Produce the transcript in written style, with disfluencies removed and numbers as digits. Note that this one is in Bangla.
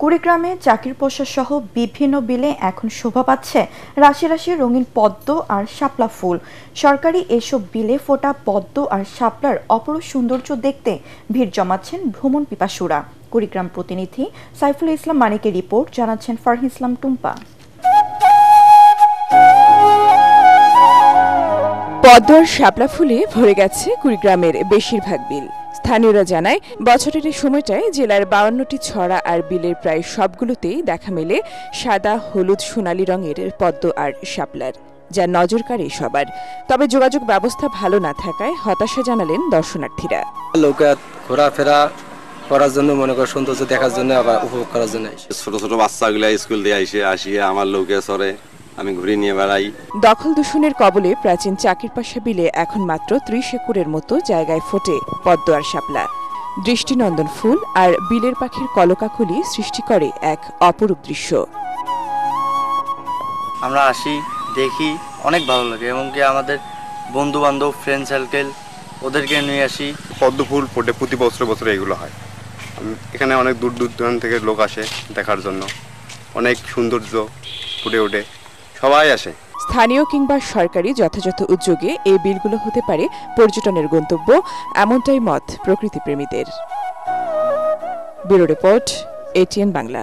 কুড়িগ্রামে চাকির পোষা সহ বিভিন্ন বিলে এখন শোভা পাচ্ছে রাশি রাশি রঙিন পদ্ম আর শাপলা ফুল। সরকারি এসব বিলে ফোটা পদ্ম আর শাপলার অপরূপ সৌন্দর্য দেখতে ভিড় জমাচ্ছেন ভ্রমণ পিপাসুরা। কুড়িগ্রাম প্রতিনিধি সাইফুল ইসলাম মানিকের রিপোর্ট, জানাচ্ছেন ফারহিন ইসলাম টুম্পা। পদ্ম আর শাপলা ফুলে ভরে গেছে কুড়িগ্রামের বেশিরভাগ বিল। স্থানীয়রা জানায়, বছরের এই সময়টায় জেলার 52টি ছড়া আর বিলের প্রায় সবগুলোতেই দেখা মেলে সাদা, হলুদ, সোনালী রঙের পদ্ম আর শাপলার, যা নজর কাড়ে সবার। তবে যোগাযোগ ব্যবস্থা ভালো না থাকায় হতাশা জানালেন দর্শনার্থীরা। লোকাত ঘোরাফেরা করার জন্য, মনে কর সৌন্দর্য দেখার জন্য, আবার উপভোগ করার জন্য। ছোট ছোট বাচ্চাগুলা স্কুল দিয়ে আসিয়ে আমার লোকে চড়ে, আমি ঘুরে নিয়ে বেড়াই। দখল দূষণের কবলে প্রাচীন চাকিরপাশা বিলে এখন মাত্র 30 একরের মতো জায়গায় ফোটে পদ্ম আর শাপলা। দৃষ্টিনন্দন ফুল আর বিলের পাখির কলকাকলি সৃষ্টি করে এক অপরূপ দৃশ্য। আমরা আসি, দেখি, অনেক ভালো লাগে এবং কি আমাদের বন্ধু বান্ধব, ফ্রেন্ড সার্কেল, ওদেরকে নিয়ে আসি। পদ্ম ফুল ফোটে প্রতি বছর এগুলো হয়। এখানে অনেক দূর দূরান্ত থেকে লোক আসে দেখার জন্য। অনেক সৌন্দর্য ফুটে ওঠে, সবাই আসে। স্থানীয় কিংবা সরকারি যথাযথ উদ্যোগে এই বিলগুলো হতে পারে পর্যটনের গন্তব্য, এমনটাই মত প্রকৃতিপ্রেমীদের। Bureau report, ATN Bangla.